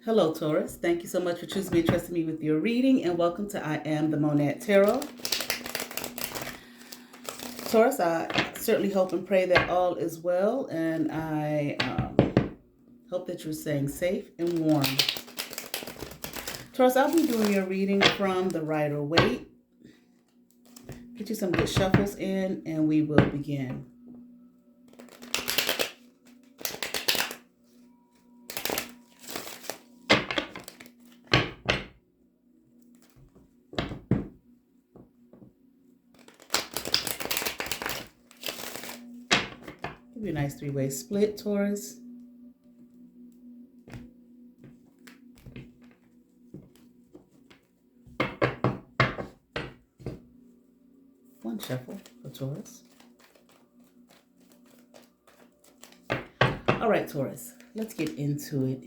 Hello, Taurus. Thank you so much for choosing me and trusting me with your reading, and welcome to I Am the Monad Tarot. Taurus, I certainly hope and pray that all is well, and I hope that you're staying safe and warm. Taurus, I'll be doing your reading from the Rider-Waite. Get you some good shuffles in, and we will begin. Give you a nice three-way split, Taurus. One shuffle for Taurus. All right, Taurus, let's get into it.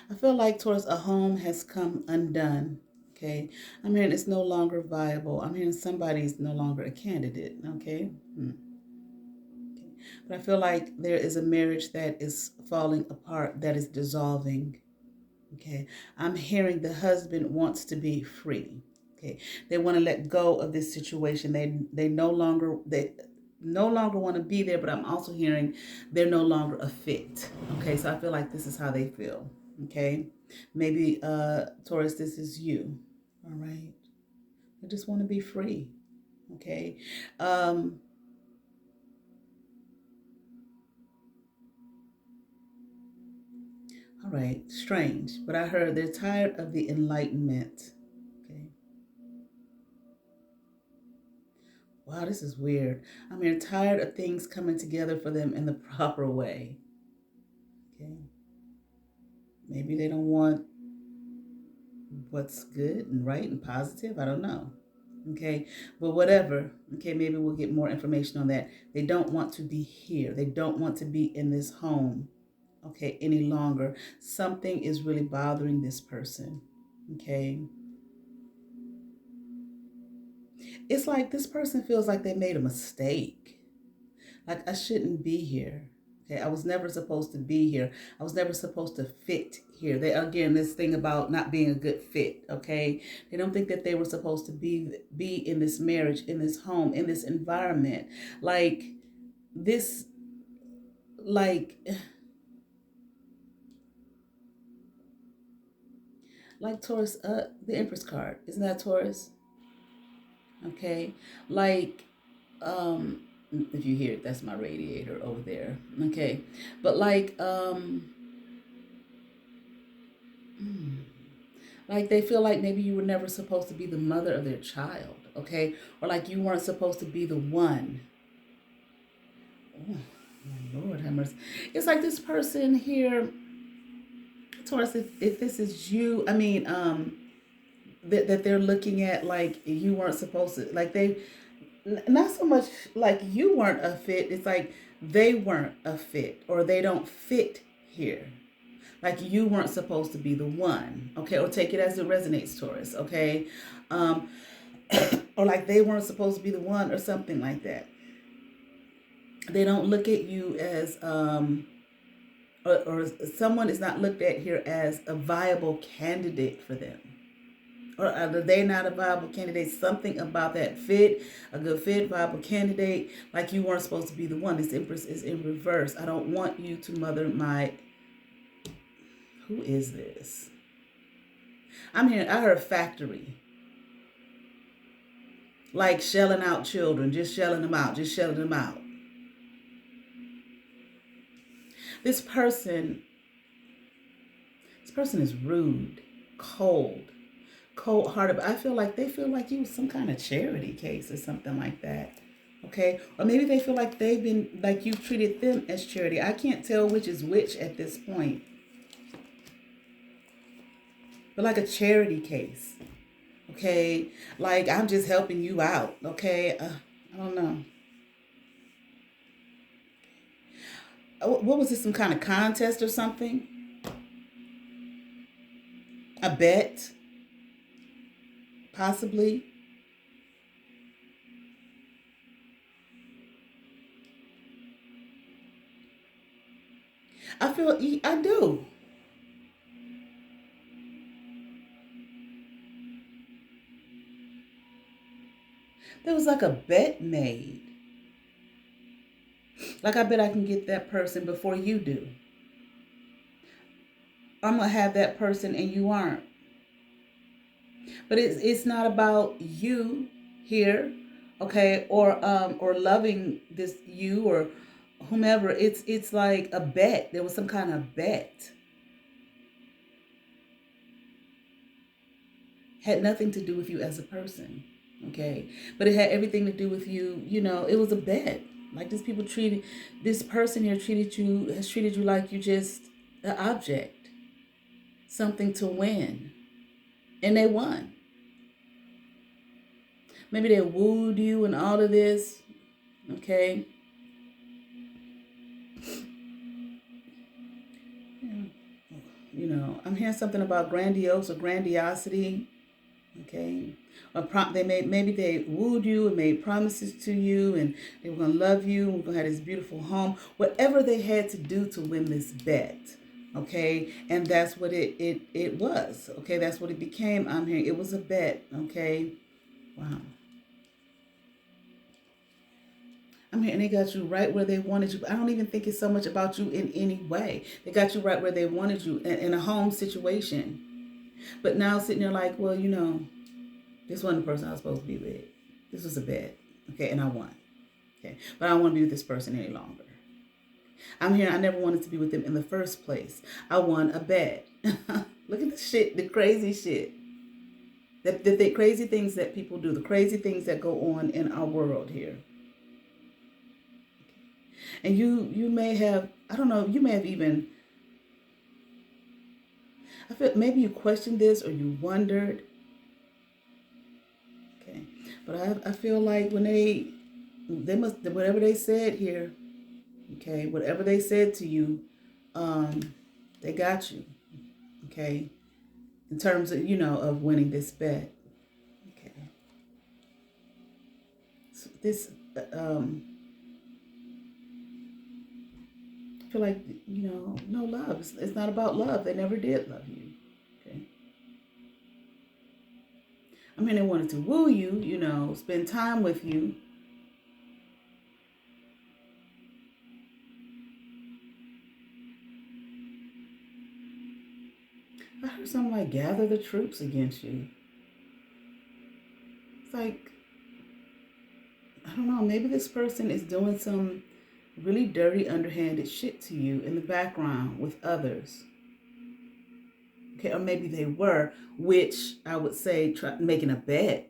I feel like Taurus, a home has come undone. Okay. I'm hearing it's no longer viable. I'm hearing somebody's no longer a candidate. Okay. But I feel like there is a marriage that is falling apart, that is dissolving. Okay. I'm hearing the husband wants to be free. Okay. They want to let go of this situation. They no longer want to be there, but I'm also hearing they're no longer a fit. Okay. So I feel like this is how they feel. Okay. Maybe Taurus, this is you. All right. I just want to be free. Okay. All right, strange, but I heard they're tired of the enlightenment. Okay. Wow, this is weird. I'm here tired of things coming together for them in the proper way. Okay. Maybe they don't want what's good and right and positive. I don't know. Okay. But whatever. Okay, maybe we'll get more information on that. They don't want to be here. They don't want to be in this home. Okay, any longer. Something is really bothering this person. Okay. It's like this person feels like they made a mistake. Like, I shouldn't be here. Okay, I was never supposed to be here. I was never supposed to fit here. They, again, this thing about not being a good fit. Okay, they don't think that they were supposed to be in this marriage, in this home, in this environment. Like this, like Taurus. The Empress card, isn't that Taurus? Okay, like if you hear it, that's my radiator over there. Okay, but like they feel like maybe you were never supposed to be the mother of their child. Okay, or like you weren't supposed to be the one. Oh, my Lord have mercy. It's like this person here, Taurus, if this is you, I mean that they're looking at like you weren't supposed to, like they, not so much like you weren't a fit, it's like they weren't a fit or they don't fit here. Like you weren't supposed to be the one. Okay, or take it as it resonates, Taurus. Okay, um, or like they weren't supposed to be the one or something like that. They don't look at you as or someone is not looked at here as a viable candidate for them, or are they not a viable candidate? Something about that fit, a good fit, viable candidate, like you weren't supposed to be the one. This Empress is in reverse. I don't want you to mother my, who is this? I'm hearing, I heard factory. Like shelling out children, just shelling them out, just shelling them out. This person, this person is rude, cold, cold-hearted. But I feel like they feel like you was some kind of charity case or something like that. Okay, or maybe they feel like they've been, like you've treated them as charity. I can't tell which is which at this point. But like a charity case. Okay, like I'm just helping you out. Okay, I don't know. What was this? Some kind of contest or something? A bet, possibly. I do. There was like a bet made. Like, I bet I can get that person before you do. I'm gonna have that person and you aren't. But it's not about you here, okay, or loving this you or whomever. It's like a bet. There was some kind of bet. Had nothing to do with you as a person, okay, but it had everything to do with you. It was a bet. Like, this person here has treated you like you just an object, something to win, and they won. Maybe they wooed you and all of this, okay. Yeah. I'm hearing something about grandiose or grandiosity, okay. Maybe they wooed you and made promises to you, and they were gonna love you, and we're gonna have this beautiful home. Whatever they had to do to win this bet, okay, and that's what it was, okay. That's what it became. I'm hearing it was a bet, okay. Wow. I'm hearing they got you right where they wanted you. I don't even think it's so much about you in any way. They got you right where they wanted you in a home situation. But now sitting there like, well, this wasn't the person I was supposed to be with. This was a bet. Okay, and I won. Okay. But I don't want to be with this person any longer. I'm here. I never wanted to be with them in the first place. I won a bet. Look at the shit, the crazy shit. The crazy things that people do, the crazy things that go on in our world here. And you may have, I don't know, you may have even, I feel maybe you questioned this or you wondered. Okay. But I feel like when they must, whatever they said here, okay, whatever they said to you, they got you, okay, in terms of, of winning this bet. Okay. So this, I feel like, no love. It's not about love. They never did love you. Okay. I mean, they wanted to woo you, spend time with you. I heard something like gather the troops against you. It's like, I don't know, maybe this person is doing some really dirty, underhanded shit to you in the background with others. Okay, or maybe they were, which I would say making a bet,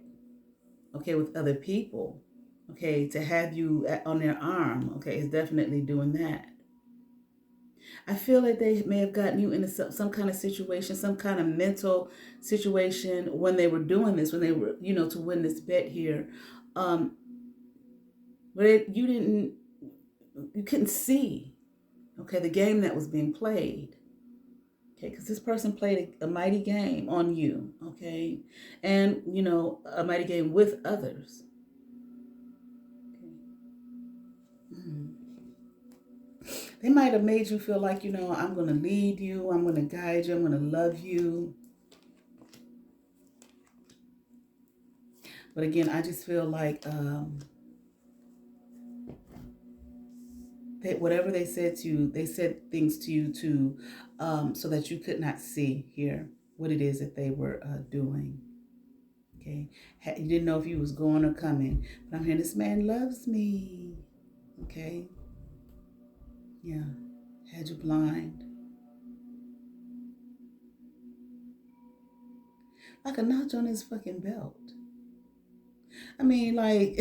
okay, with other people. Okay, to have you on their arm, okay, is definitely doing that. I feel like they may have gotten you into some kind of situation, some kind of mental situation when they were doing this, when they were, to win this bet here. Um, but you couldn't see, okay, the game that was being played. Okay, because this person played a mighty game on you, okay, and a mighty game with others. Okay. Mm. They might have made you feel like, I'm going to lead you, I'm going to guide you, I'm going to love you. But again, I just feel like whatever they said to you, they said things to you so that you could not see here what it is that they were doing. Okay, you didn't know if you was going or coming, but I'm hearing this man loves me. Okay, yeah, had you blind like a notch on his fucking belt. I mean, like,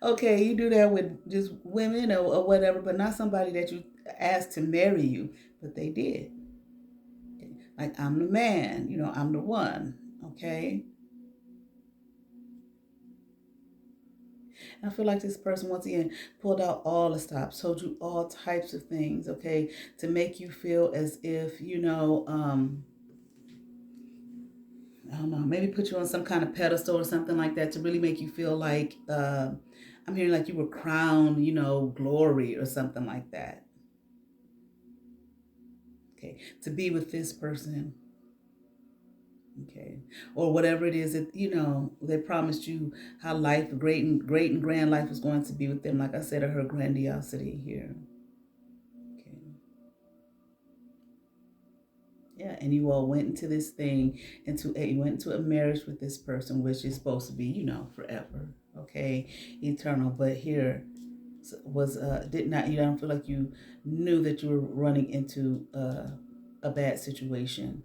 okay, you do that with just women or whatever, but not somebody that you asked to marry you, but they did. Okay. Like, I'm the man, I'm the one, okay? And I feel like this person, once again, pulled out all the stops, told you all types of things, okay, to make you feel as if, I don't know, maybe put you on some kind of pedestal or something like that to really make you feel like, I'm hearing like you were crowned, glory or something like that. Okay, to be with this person. Okay, or whatever it is that they promised you how life, great and grand life, is going to be with them. Like I said, of her grandiosity here. Okay, yeah, and you all went into this thing, you went into a marriage with this person, which is supposed to be, forever. Okay, eternal. But here was did not you don't feel like you knew that you were running into a bad situation.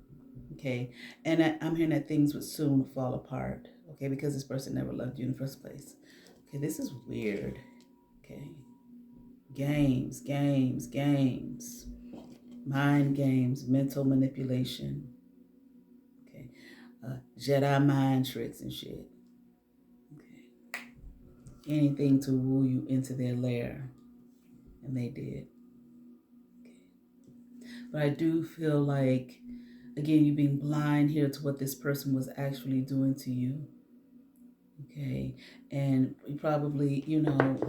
Okay, and I'm hearing that things would soon fall apart. Okay, because this person never loved you in the first place. Okay, this is weird. Okay, games, games, games, mind games, mental manipulation. Okay, Jedi mind tricks and shit. Okay, anything to woo you into their lair, and they did. Okay, but I do feel like, again, you being blind here to what this person was actually doing to you. Okay, and you probably,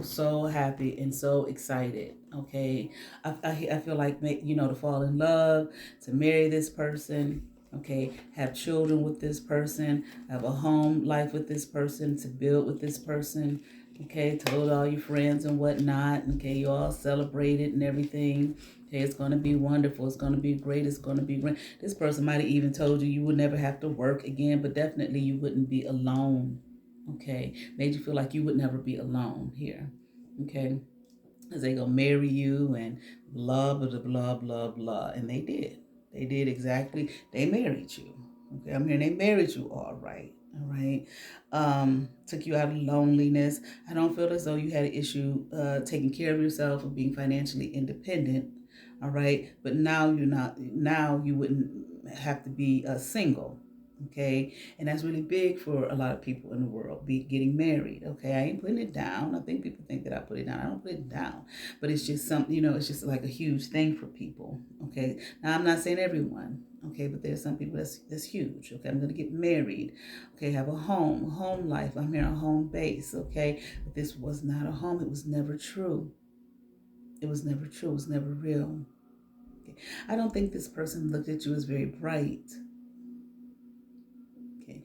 so happy and so excited. Okay, I feel like, to fall in love, to marry this person. Okay, have children with this person, have a home life with this person, to build with this person. Okay, told all your friends and whatnot. Okay, you all celebrated and everything. Okay, it's going to be wonderful. It's going to be great. It's going to be great. This person might have even told you would never have to work again, but definitely you wouldn't be alone. Okay, made you feel like you would never be alone here. Okay, because they gonna marry you and blah blah blah blah blah, and they did. They did exactly. They married you. Okay, I'm hearing they married you. All right. All right. Took you out of loneliness. I don't feel as though you had an issue taking care of yourself or being financially independent. All right, but now you're not. Now you wouldn't have to be single. Okay, and that's really big for a lot of people in the world, be getting married. Okay, I ain't putting it down. I think people think that I put it down. I don't put it down, but it's just something, it's just like a huge thing for people. Okay, now I'm not saying everyone. Okay, but there's some people that's huge. Okay, I'm gonna get married. Okay, have a home life. I'm here on a home base. Okay, but this was not a home. It was never true. It was never true. It was never real. Okay. I don't think this person looked at you as very bright. Okay.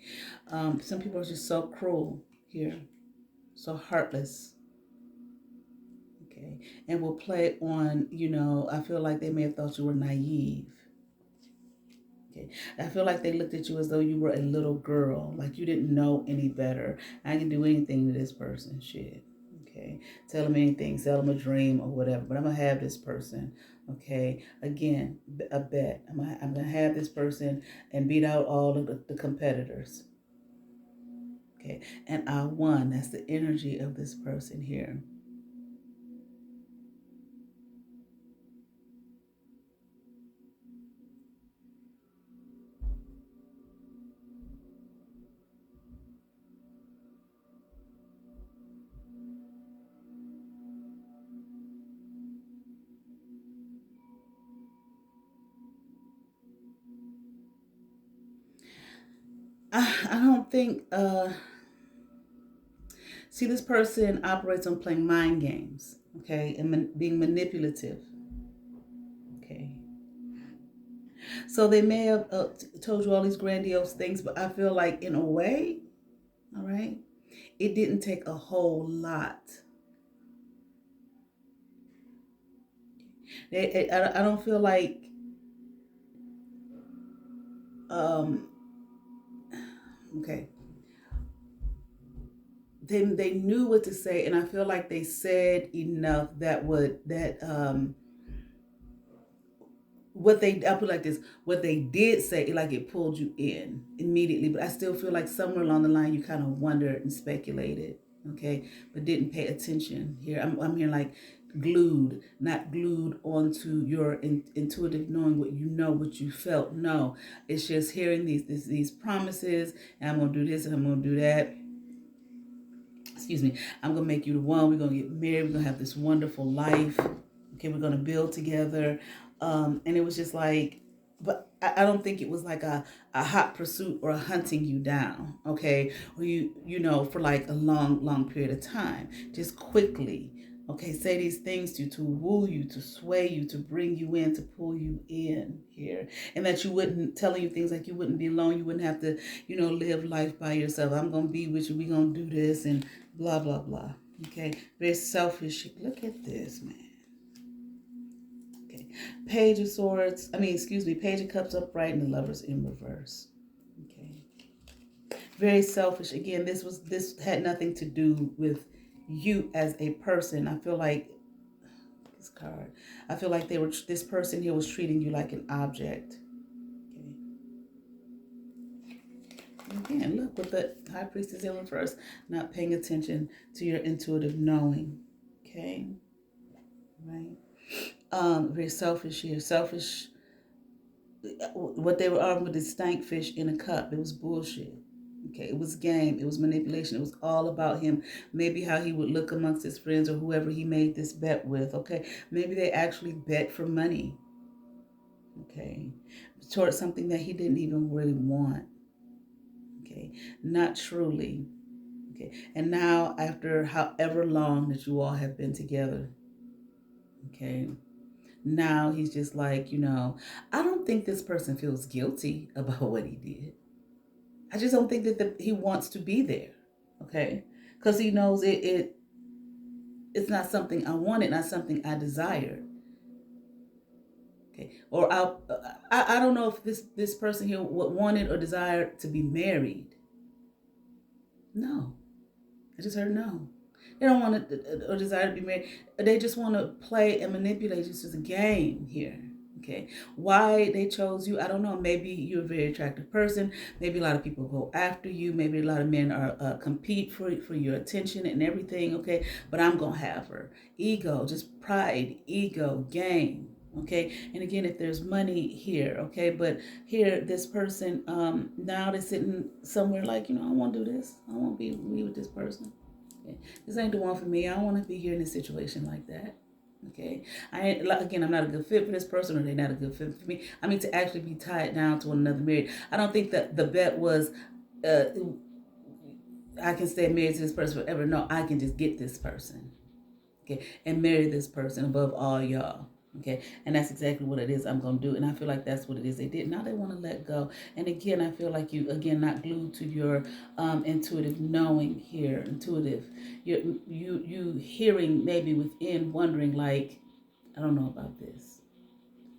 Some people are just so cruel here, so heartless. Okay. And will play on, I feel like they may have thought you were naive. Okay. I feel like they looked at you as though you were a little girl, like you didn't know any better. I can do anything to this person. Shit. Okay. Tell them anything, sell them a dream or whatever, but I'm going to have this person. Okay. Again, a bet. I'm going to have this person and beat out all of the competitors. Okay, and I won. That's the energy of this person here. I don't think, see, this person operates on playing mind games, okay, and being manipulative, okay. So they may have told you all these grandiose things, but I feel like, in a way, all right, it didn't take a whole lot. I don't feel like, um, okay, they knew what to say, and I feel like they said enough that what they, I'll put it like this, what they did say, like, it pulled you in immediately, but I still feel like somewhere along the line you kind of wondered and speculated, okay, but didn't pay attention here. I'm here like glued, not glued onto your intuitive knowing, what you know, what you felt. No, it's just hearing these promises, and I'm gonna do this and I'm gonna do that. Excuse me, I'm gonna make you the one. We're gonna get married. We're gonna have this wonderful life. Okay, we're gonna build together. And it was just like, but I don't think it was like a hot pursuit or a hunting you down. Okay, or for like a long period of time, just quickly. Okay, say these things to woo you, to sway you, to bring you in, to pull you in here. And that you wouldn't, telling you things like you wouldn't be alone. You wouldn't have to, live life by yourself. I'm going to be with you. We're going to do this and blah, blah, blah. Okay, very selfish. Look at this, man. Okay, Page of Swords. Page of Cups upright and the Lovers in reverse. Okay, very selfish. Again, this had nothing to do with you as a person. I feel like this card. I feel like this person here was treating you like an object. Okay. Again, look with the High Priestess in reverse, not paying attention to your intuitive knowing. Okay, right. Very selfish here. Selfish. What they were arguing with the stank fish in a cup. It was bullshit. Okay, it was game. It was manipulation. It was all about him. Maybe how he would look amongst his friends or whoever he made this bet with. Okay, maybe they actually bet for money. Okay, towards something that he didn't even really want. Okay, not truly. Okay, and now after however long that you all have been together. Okay, now he's just like, I don't think this person feels guilty about what he did. I just don't think that he wants to be there. Okay, because he knows it's not something I wanted, not something I desired. Okay, or I don't know if this person here wanted or desired to be married. No, I just heard no. They don't want to or desire to be married. They just want to play and manipulate. It's just a game here. Okay. Why they chose you, I don't know. Maybe you're a very attractive person. Maybe a lot of people go after you. Maybe a lot of men are compete for your attention and everything. Okay. But I'm going to have her. Ego, just pride, ego, game. Okay. And again, if there's money here, okay. But here, this person, now they're sitting somewhere like, I want to do this. I want to be with this person. Okay. This ain't the one for me. I don't want to be here in a situation like that. Okay. I'm not a good fit for this person, or they're not a good fit for me. I mean, to actually be tied down to one another, married. I don't think that the bet was, I can stay married to this person forever. No, I can just get this person. Okay. And marry this person above all y'all. Okay, and that's exactly what it is I'm going to do. And I feel like that's what it is they did. Now they want to let go. And again, I feel like you, again, not glued to your intuitive knowing here. Intuitive. You hearing maybe within, wondering like, I don't know about this.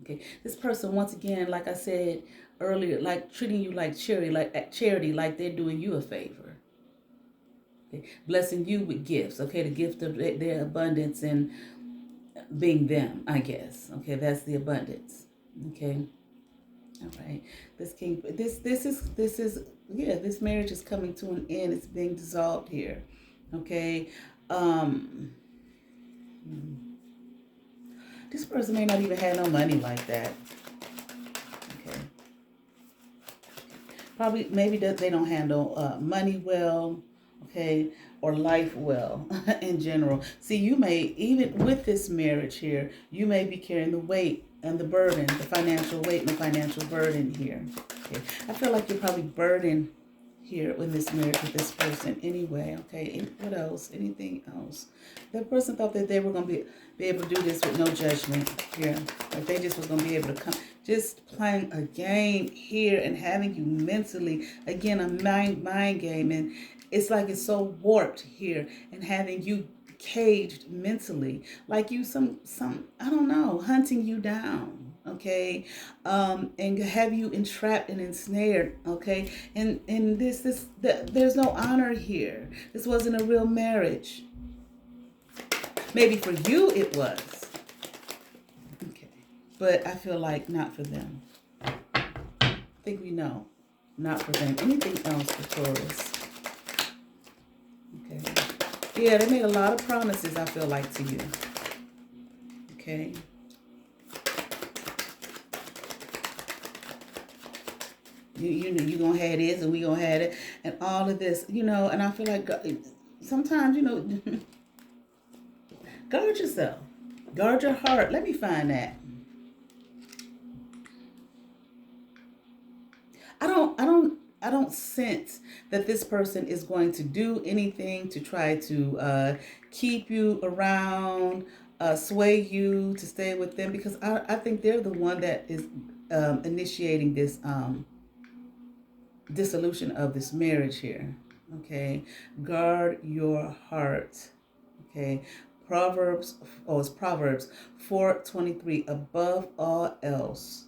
Okay, this person, once again, like I said earlier, like treating you like charity, like they're doing you a favor. Okay, blessing you with gifts. Okay, the gift of their abundance and being them, I guess. Okay, that's the abundance. Okay. All right. This marriage is coming to an end. It's being dissolved here. Okay. This person may not even have no money like that. Okay. Probably, maybe that they don't handle money well. Okay, or life well in general. See, you may, even with this marriage here, you may be carrying the weight and the burden, the financial weight and the financial burden here. Okay, I feel like you're probably burdened here in this marriage with this person anyway. Okay, and what else? Anything else? That person thought that they were going to be able to do this with no judgment here. Like they just was going to be able to come. Just playing a game here and having you mentally, again, a mind game. And it's like it's so warped here and having you caged mentally. Like you some I don't know, hunting you down. Okay, and have you entrapped and ensnared. Okay, and there's no honor here. This wasn't a real marriage. Maybe for you it was. Okay, but I feel like not for them. I think we know, not for them. Anything else for Taurus? Okay. Yeah, they made a lot of promises, I feel like, to you. Okay. You're going to have this and we going to have it and all of this, and I feel like sometimes, guard yourself. Guard your heart. Let me find that. I don't sense that this person is going to do anything to try to keep you around, sway you to stay with them, because I think they're the one that is initiating this dissolution of this marriage here. Okay, guard your heart. Okay, Proverbs, oh, it's Proverbs 4:23. Above all else,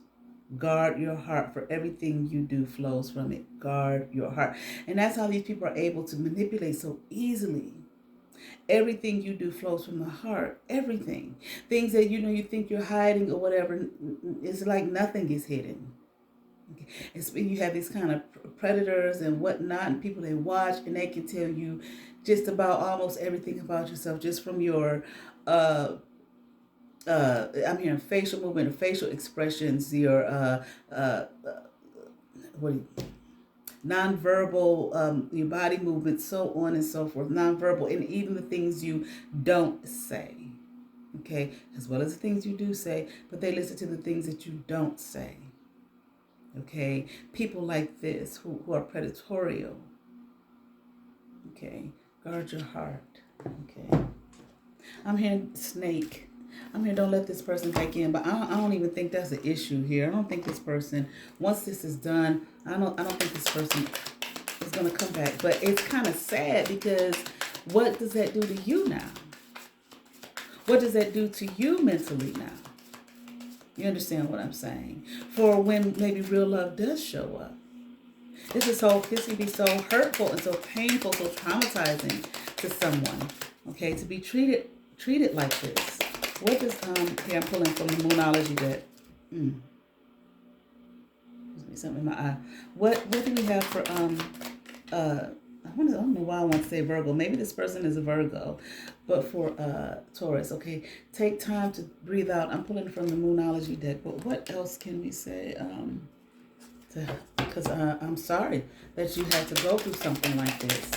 guard your heart, for everything you do flows from it. Guard your heart. And that's how these people are able to manipulate so easily. Everything you do flows from the heart. Everything. Things that you think you're hiding or whatever, it's like nothing is hidden. Okay. It's when you have these kind of predators and whatnot, and people they watch, and they can tell you just about almost everything about yourself just from your I'm hearing facial movement, facial expressions, your what do you, nonverbal, your body movement, so on and so forth, nonverbal, and even the things you don't say, okay, as well as the things you do say, but they listen to the things that you don't say, okay. People like this who are predatorial, okay, guard your heart, okay. I'm hearing snake. I'm here, don't let this person back in, but I don't even think that's an issue here. I don't think this person, once this is done, I don't think this person is going to come back. But it's kind of sad, because what does that do to you now? What does that do to you mentally now? You understand what I'm saying? For when maybe real love does show up. This can be so hurtful and so painful, so traumatizing to someone, okay, to be treated like this. What does here I'm pulling from the Moonology deck. Something in my eye. What do we have for I don't know why I want to say Virgo. Maybe this person is a Virgo, but for Taurus, okay. Take time to breathe out. I'm pulling from the Moonology deck, but what else can we say? Because I'm sorry that you had to go through something like this.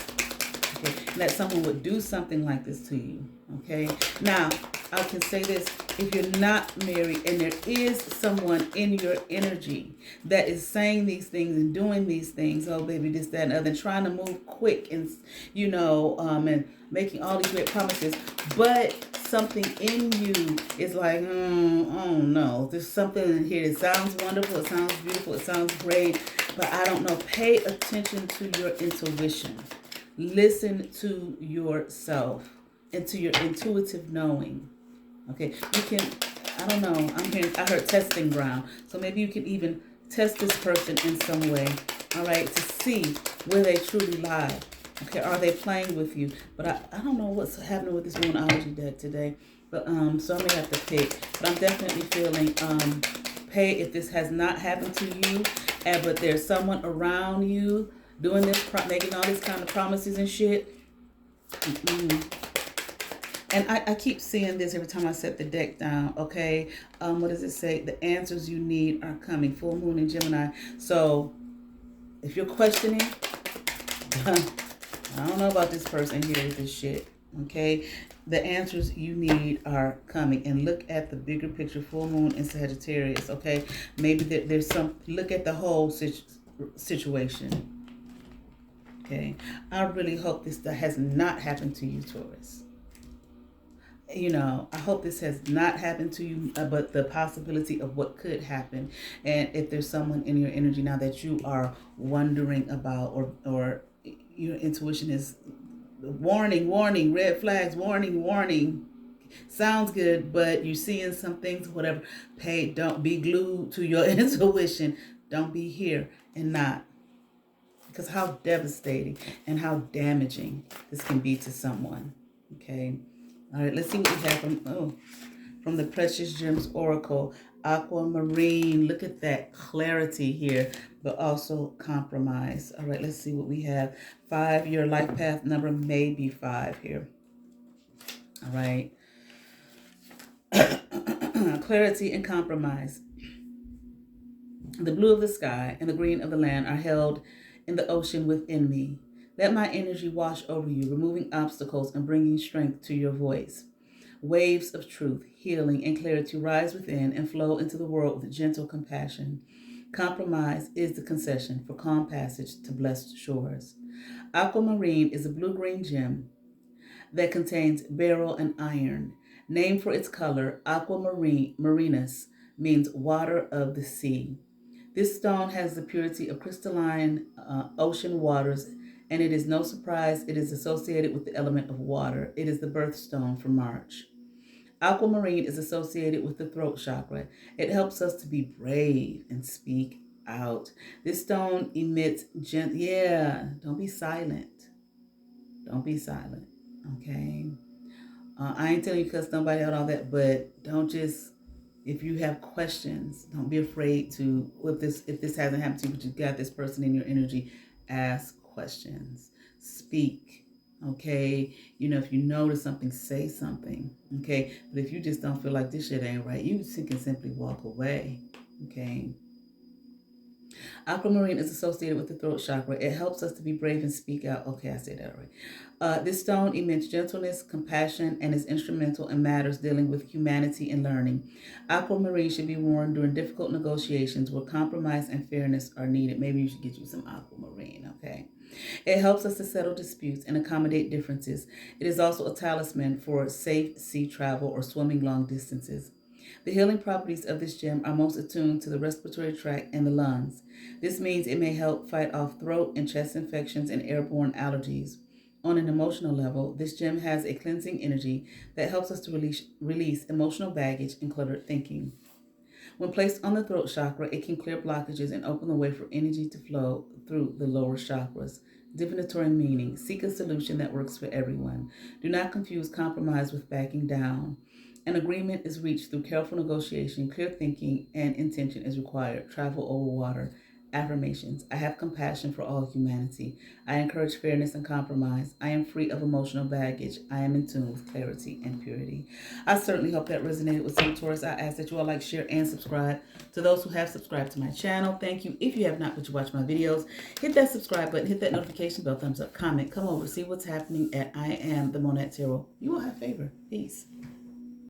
Okay, that someone would do something like this to you. Okay, now I can say this: if you're not married and there is someone in your energy that is saying these things and doing these things, oh baby, this, that, and other, and trying to move quick, and and making all these great promises, but something in you is like, oh no, there's something in here. It sounds wonderful, it sounds beautiful, it sounds great, but I don't know. Pay attention to your intuition. Listen to yourself and to your intuitive knowing. Okay, you can, I don't know, I heard testing ground. So maybe you can even test this person in some way, all right, to see where they truly lie. Okay, are they playing with you? But I don't know what's happening with this Moonology deck today. But so I may have to pick. But I'm definitely feeling pay if this has not happened to you, but there's someone around you doing this, making all this kind of promises and shit. And I keep seeing this every time I set the deck down, okay? What does it say? The answers you need are coming. Full moon in Gemini. So if you're questioning, I don't know about this person here with this shit, okay? The answers you need are coming. And look at the bigger picture, full moon in Sagittarius, okay? Maybe there's some, look at the whole situation. Okay, I really hope this has not happened to you, Taurus. I hope this has not happened to you, but the possibility of what could happen. And if there's someone in your energy now that you are wondering about, or your intuition is warning, red flags, warning. Sounds good, but you're seeing some things, whatever. Don't be glued to your intuition. Don't be here and not. Because how devastating and how damaging this can be to someone. Okay. All right. Let's see what we have from the Precious Gems Oracle. Aquamarine. Look at that clarity here, but also compromise. All right. Let's see what we have. 5. Your life path number may be 5 here. All right. Clarity and compromise. The blue of the sky and the green of the land are held in the ocean within me. Let my energy wash over you, removing obstacles and bringing strength to your voice. Waves of truth, healing, and clarity rise within and flow into the world with gentle compassion. Compromise is the concession for calm passage to blessed shores. Aquamarine is a blue-green gem that contains beryl and iron. Named for its color, aquamarinus means water of the sea. This stone has the purity of crystalline ocean waters, and it is no surprise it is associated with the element of water. It is the birthstone for March. Aquamarine is associated with the throat chakra. It helps us to be brave and speak out. This stone emits don't be silent. Don't be silent. Okay. I ain't telling you cuss nobody out all that, but don't just, if you have questions, don't be afraid to, if this hasn't happened to you, but you got this person in your energy, ask questions, speak. Okay, if you notice something, say something. Okay, but if you just don't feel like this shit ain't right, you can simply walk away. Okay. Aquamarine is associated with the throat chakra. It helps us to be brave and speak out. Okay, I said that right. This stone emits gentleness, compassion, and is instrumental in matters dealing with humanity and learning. Aquamarine should be worn during difficult negotiations where compromise and fairness are needed. Maybe you should get you some aquamarine, okay? It helps us to settle disputes and accommodate differences. It is also a talisman for safe sea travel or swimming long distances. The healing properties of this gem are most attuned to the respiratory tract and the lungs. This means it may help fight off throat and chest infections and airborne allergies. On an emotional level, this gem has a cleansing energy that helps us to release emotional baggage and cluttered thinking. When placed on the throat chakra, it can clear blockages and open the way for energy to flow through the lower chakras. Divinatory meaning: seek a solution that works for everyone. Do not confuse compromise with backing down. An agreement is reached through careful negotiation, clear thinking, and intention is required. Travel over water. Affirmations: I have compassion for all humanity. I encourage fairness and compromise. I am free of emotional baggage. I am in tune with clarity and purity. I certainly hope that resonated with some Taurus. I ask that you all like, share, and subscribe. To those who have subscribed to my channel, thank you. If you have not, but you watch my videos, hit that subscribe button, hit that notification bell, thumbs up, comment, come over, see what's happening at I Am the Monat Tarot. You will have favor. Peace.